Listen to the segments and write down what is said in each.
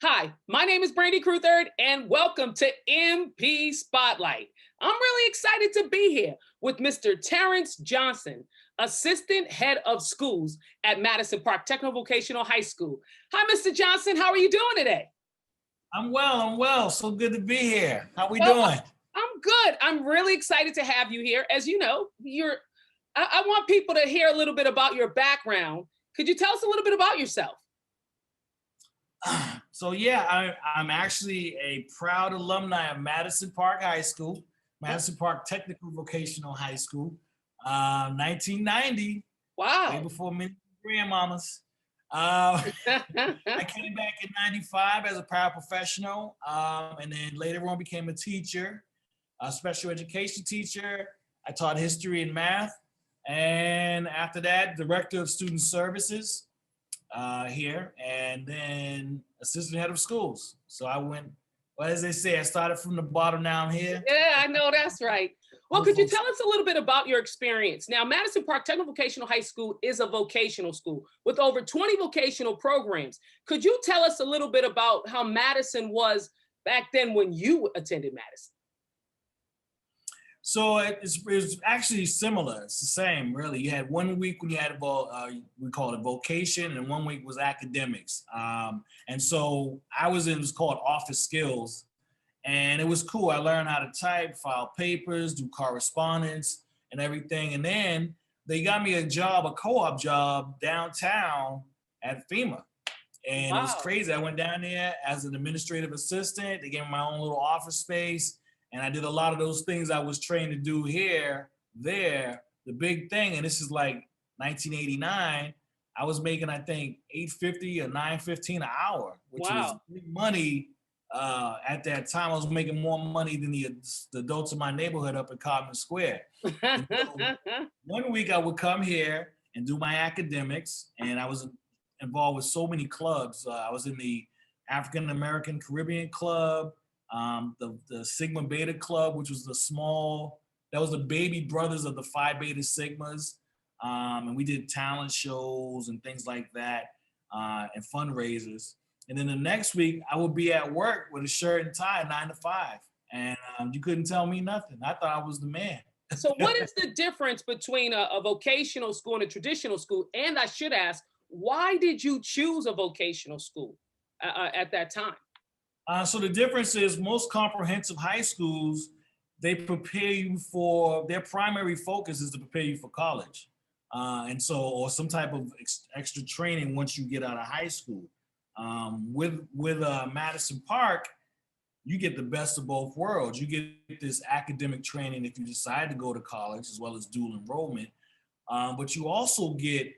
Hi, my name is Brandy Crewthird, and welcome to MP Spotlight. I'm really excited to be here with Mr. Terrance Johnson, Assistant Head of Schools at Madison Park Technical Vocational High School. Hi, Mr. Johnson. How are you doing today? I'm well. I'm well. So good to be here. How we Well, doing? I'm good. I'm really excited to have you here. As you know, I want people to hear a little bit about your background. Could you tell us a little bit about yourself? So yeah, I'm actually a proud alumni of Madison Park High School, Madison Park Technical Vocational High School, 1990, way Wow. before many grandmamas. Uh, I came back in '95 as a paraprofessional, and then later on became a teacher, a special education teacher. I taught history and math, and after that, director of student services here, and then assistant head of schools. So I went, well, as they say, I started from the bottom. Now I'm here. Yeah, I know that's right. Well, Old could you folks. tell us a little bit about your experience? Now, Madison Park Technical Vocational High School is a vocational school with over 20 vocational programs. Could you tell us a little bit about how Madison was back then when you attended Madison? So it's actually similar. It's the same, really. You had 1 week when you had we call it vocation, and 1 week was academics. And so I was in what's called office skills, and it was cool. I learned how to type, file papers, do correspondence, and everything. And then they got me a job, a co-op job downtown at FEMA. And it was Wow. crazy. I went down there as an administrative assistant. They gave me my own little office space. And I did a lot of those things I was trained to do here, there. The big thing, and this is like 1989, I was making, I think, 850 or 915 an hour, which was Wow. big money at that time. I was making more money than the adults in my neighborhood up in Cobden Square. And so 1 week I would come here and do my academics, and I was involved with so many clubs. I was in the African American Caribbean Club, the Sigma Beta Club, which was that was the baby brothers of the Phi Beta Sigmas. And we did talent shows and things like that, and fundraisers. And then the next week, I would be at work with a shirt and tie, 9 to 5. And you couldn't tell me nothing. I thought I was the man. So, what is the difference between a vocational school and a traditional school? And I should ask, why did you choose a vocational school at that time? So the difference is most comprehensive high schools, they prepare you for, their primary focus is to prepare you for college. Or some type of extra training once you get out of high school. With Madison Park, you get the best of both worlds. You get this academic training if you decide to go to college, as well as dual enrollment. But you also get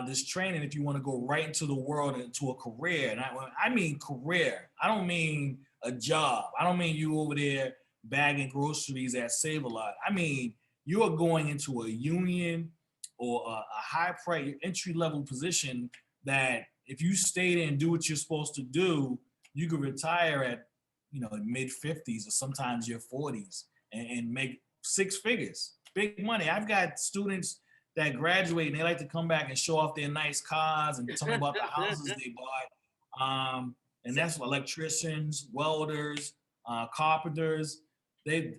this training if you want to go right into the world and into a career. And I mean career. I don't mean a job. I don't mean you over there bagging groceries at Save-A-Lot. I mean, you are going into a union or a high price entry level position that if you stay there and do what you're supposed to do, you could retire at mid 50s or sometimes your 40s and make six figures, big money. I've got students that graduate and they like to come back and show off their nice cars and tell me about the houses they bought. And that's what electricians, welders, carpenters, they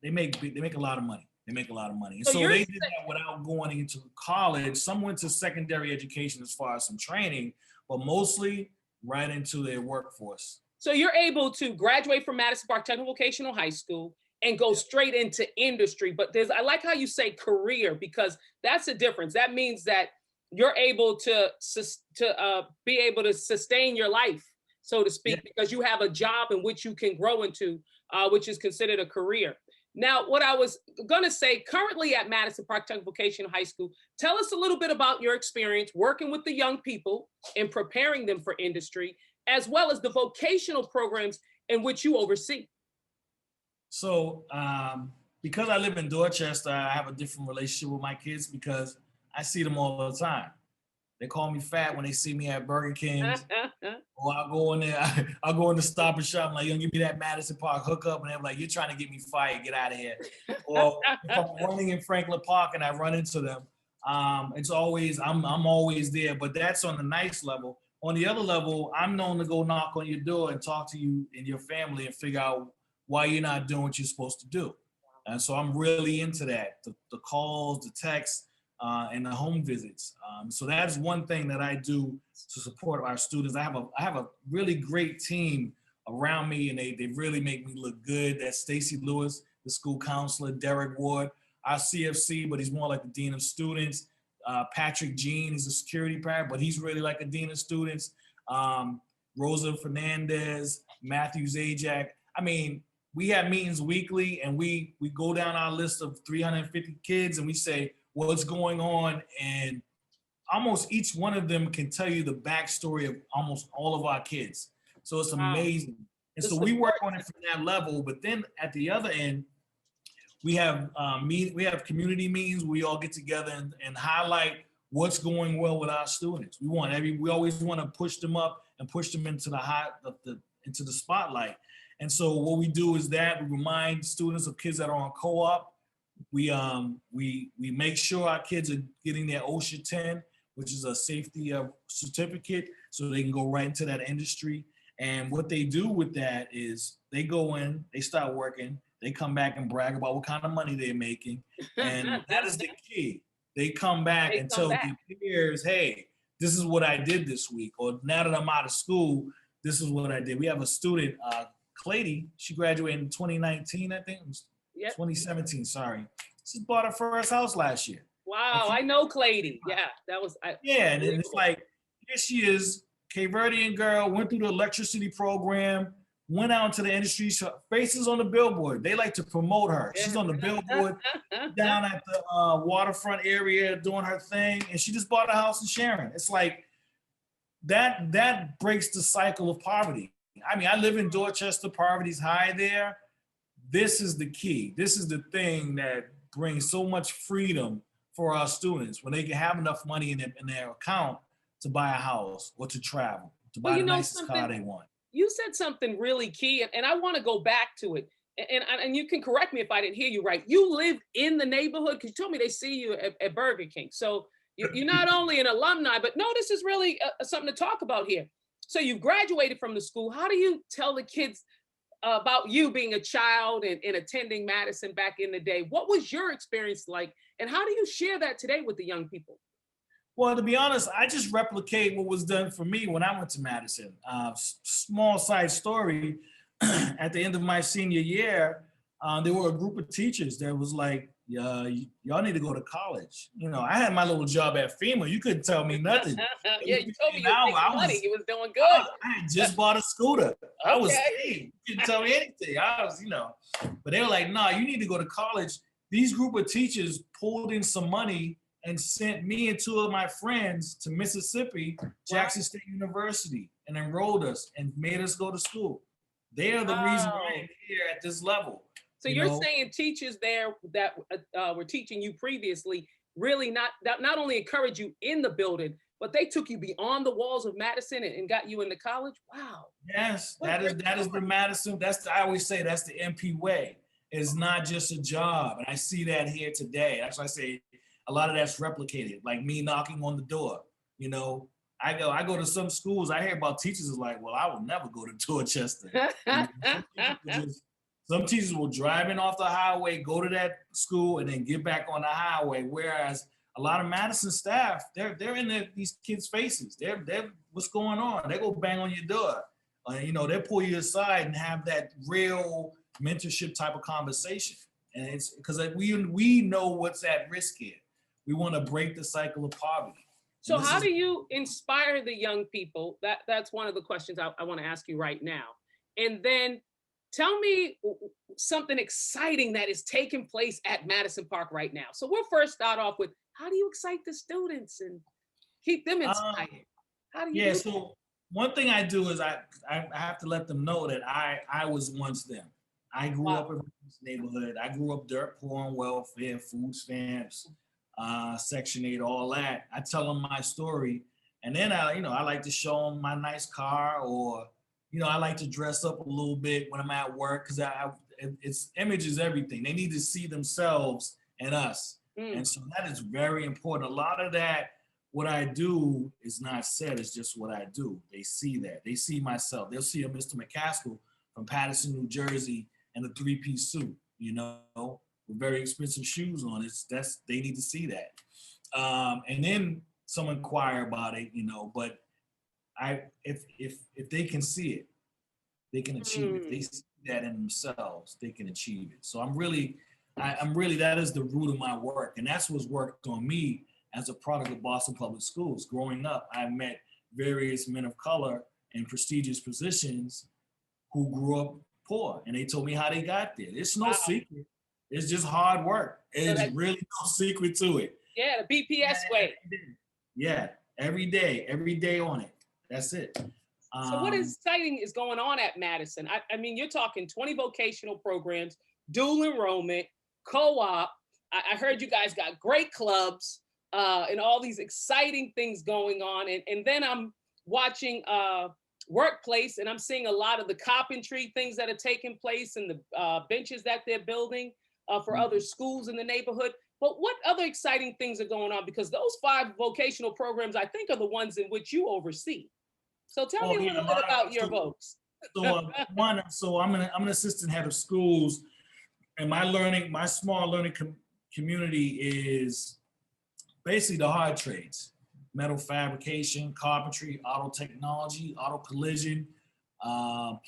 make a lot of money. They make a lot of money. And So so you're they did that without going into college. Some went to secondary education as far as some training, but mostly right into their workforce. So you're able to graduate from Madison Park Technical Vocational High School and go straight into industry. But I like how you say career because that's the difference. That means that you're able to be able to sustain your life, so to Yeah. speak, because you have a job in which you can grow into, which is considered a career. Now, what I was going to say, currently at Madison Park Technical Vocational High School, tell us a little bit about your experience working with the young people and preparing them for industry, as well as the vocational programs in which you oversee. So, because I live in Dorchester, I have a different relationship with my kids because I see them all the time. They call me fat when they see me at Burger King's, or I'll go in there, I'll go in the Stop and Shop, I'm like, yo, give me that Madison Park hookup, and they're like, you're trying to get me fired, get out of here. Or if I'm running in Franklin Park and I run into them, it's always, I'm always there, but that's on the nice level. on the other level, I'm known to go knock on your door and talk to you and your family and figure out why you're not doing what you're supposed to do. And so I'm really into that, the calls, the texts, and the home visits. So that's one thing that I do to support our students. I have a really great team around me, and they really make me look good. That's Stacy Lewis, the school counselor, Derek Ward, our CFC, but he's more like the dean of students. Patrick Jean is a security parent, but he's really like a dean of students. Rosa Fernandez, Matthew Zajac. I mean, we have meetings weekly, and we go down our list of 350 kids, and we say what's going on, and almost each one of them can tell you the backstory of almost all of our kids. So it's amazing. And so we work on it from that level, but then at the other end, we have community meetings. We all get together and highlight what's going well with our students. We always want to push them up and push them into into the spotlight. And so what we do is that we remind students of kids that are on co-op. We make sure our kids are getting their OSHA 10, which is a safety certificate, so they can go right into that industry. And what they do with that is they go in, they start working, they come back and brag about what kind of money they're making. And that is the key. They come back and tell their peers, hey, this is what I did this week. Or now that I'm out of school, this is what I did. We have a student, Clady, she graduated in 2019, I think. It was 2017, sorry. She bought her first house last year. Wow, I know Clady. Yeah, that was. Yeah, and it's like, here she is, Cape Verdean girl, went through the electricity program, went out into the industry, faces on the billboard. They like to promote her. Yeah. She's on the billboard down at the waterfront area doing her thing, and she just bought a house in Sharon. It's like that breaks the cycle of poverty. I mean, I live in Dorchester, poverty's high there. This is the key. This is the thing that brings so much freedom for our students when they can have enough money in their account to buy a house or to travel, to buy the nicest car they want. You said something really key, and I want to go back to it. And you can correct me if I didn't hear you right. You live in the neighborhood because you told me they see you at Burger King. So you're not only an alumni, but no, this is really something to talk about here. So you've graduated from the school. How do you tell the kids about you being a child and attending Madison back in the day? What was your experience like? And how do you share that today with the young people? Well, to be honest, I just replicate what was done for me when I went to Madison. Small side story, at the end of my senior year, there were a group of teachers that was like, y'all need to go to college. You know, I had my little job at FEMA. You couldn't tell me nothing. Yeah, you told me you were making money. You was doing good. I had just bought a scooter. I was free. You couldn't tell me anything. I was, but they were like, nah, you need to go to college. These group of teachers pulled in some money and sent me and two of my friends to Mississippi, Jackson State University, and enrolled us and made us go to school. They are the reason why I'm here at this level. So you're saying teachers there that were teaching you previously really not only encouraged you in the building, but they took you beyond the walls of Madison and got you into college? Wow. Yes, that is the Madison. I always say that's the MP way. It's not just a job. And I see that here today. That's why I say a lot of that's replicated, like me knocking on the door. I go to some schools, I hear about teachers is like, well, I will never go to Dorchester. Some teachers will drive in off the highway, go to that school, and then get back on the highway. Whereas a lot of Madison staff, they're in these kids' faces. They're what's going on? They go bang on your door. They pull you aside and have that real mentorship type of conversation. And it's because we know what's at risk here. We want to break the cycle of poverty. So how do you inspire the young people? That's one of the questions I want to ask you right now. And then tell me something exciting that is taking place at Madison Park right now. So we'll first start off with, how do you excite the students and keep them inspired? How do you do so that? One thing I do is I have to let them know that I was once them. I grew up in this neighborhood. I grew up dirt poor on welfare, food stamps, Section 8, all that. I tell them my story, and then I like to show them my nice car, or I like to dress up a little bit when I'm at work because it's image is everything. They need to see themselves and us, and so that is very important. A lot of that what I do is not said, it's just what I do. They see that. They see myself. They'll see a Mr. McCaskill from Paterson, New Jersey, in a three-piece suit, with very expensive shoes on. They need to see that. And then some inquire about it, but if they can see it, they can achieve it. If they see that in themselves, they can achieve it. So I'm really, that is the root of my work. And that's what's worked on me as a product of Boston Public Schools. Growing up, I met various men of color in prestigious positions who grew up poor. And they told me how they got there. It's no secret. It's just hard work. There's really no secret to it. Yeah, the BPS way. Yeah, every day on it. That's it. So what exciting is going on at Madison? I mean, you're talking 20 vocational programs, dual enrollment, co-op. I heard you guys got great clubs and all these exciting things going on. And then I'm watching Workplace, and I'm seeing a lot of the carpentry things that are taking place and the benches that they're building for other schools in the neighborhood. But what other exciting things are going on? Because those 5 vocational programs, I think, are the ones in which you oversee. So tell me a little bit about your folks. So I'm an assistant head of schools, and my small learning community is basically the hard trades: metal fabrication, carpentry, auto technology, auto collision,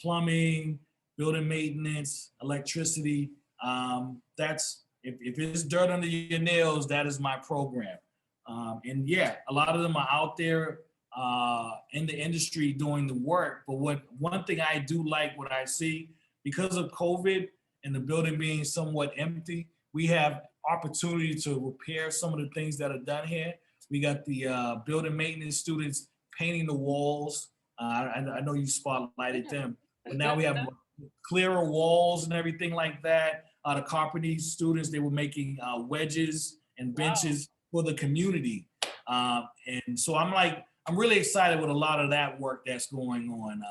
plumbing, building maintenance, electricity. That's if it's dirt under your nails, that is my program. And yeah, a lot of them are out there in the industry doing the work. But one thing I do like what I see, because of COVID and the building being somewhat empty, we have opportunity to repair some of the things that are done here. We got the building maintenance students painting the walls. I know you spotlighted them, but now we have clearer walls and everything like that. The carpentry students, they were making wedges and benches for the community. And so I'm really excited with a lot of that work that's going on,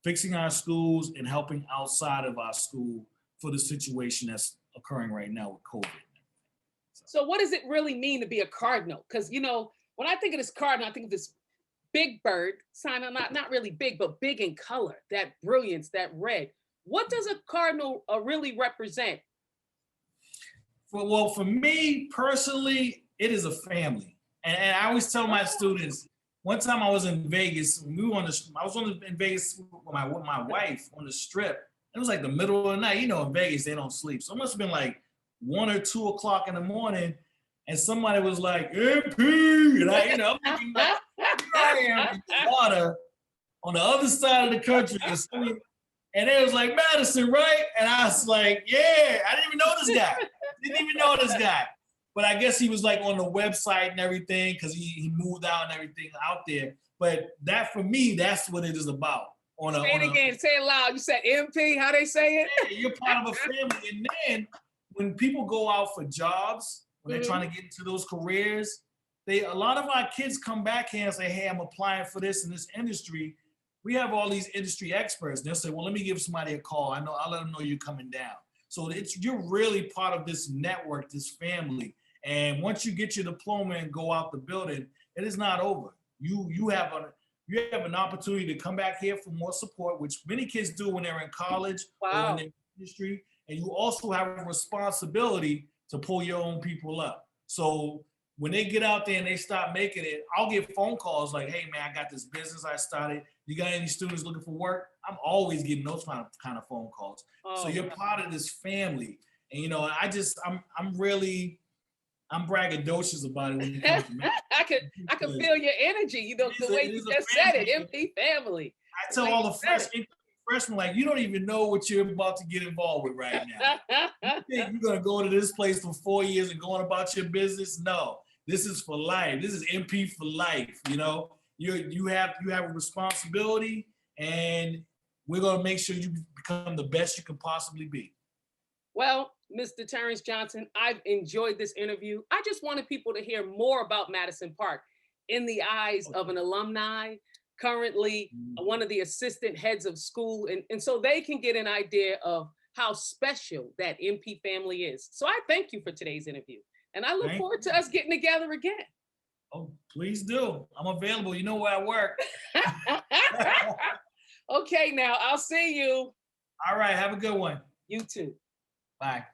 fixing our schools and helping outside of our school for the situation that's occurring right now with COVID. So what does it really mean to be a cardinal? Because, when I think of this cardinal, I think of this big bird, sign not really big, but big in color, that brilliance, that red. What does a cardinal really represent? For me personally, it is a family. And I always tell my students, one time I was in Vegas, in Vegas with my wife on the Strip. It was like the middle of the night. In Vegas, they don't sleep. So it must have been like 1 or 2 o'clock in the morning. And somebody was like, MP. And I'm thinking, here I am in the water on the other side of the country. And it was like, Madison, right? And I was like, yeah, I didn't even know this guy. But I guess he was like on the website and everything because he moved out and everything out there. But that, for me, that's what it is about. Say it again. Say it loud. You said MP. How they say it? Yeah, you're part of a family. And then when people go out for jobs, when they're trying to get into those careers, a lot of our kids come back here and say, hey, I'm applying for this in this industry. We have all these industry experts. They'll say, well, let me give somebody a call. I'll let them know you're coming down. So you're really part of this network, this family. And once you get your diploma and go out the building, it is not over. You have an opportunity to come back here for more support, which many kids do when they're in college or in the industry. And you also have a responsibility to pull your own people up. So when they get out there and they start making it, I'll get phone calls like, hey man, I got this business I started. You got any students looking for work? I'm always getting those kind of phone calls. So you're part of this family. And I'm braggadocious about it when it comes to me. I can feel your energy, the way you just said it, MP family. I tell all the freshmen, like, you don't even know what you're about to get involved with right now. You think you're gonna go to this place for 4 years and going about your business? No, this is for life. This is MP for life. You have a responsibility, and we're gonna make sure you become the best you can possibly be. Well, Mr. Terrance Johnson, I've enjoyed this interview. I just wanted people to hear more about Madison Park in the eyes of an alumni, currently one of the assistant heads of school, and so they can get an idea of how special that MP family is. So I thank you for today's interview, and I look forward to us getting together again. Oh, please do. I'm available. You know where I work. Okay, now I'll see you. All right. Have a good one. You too. Bye.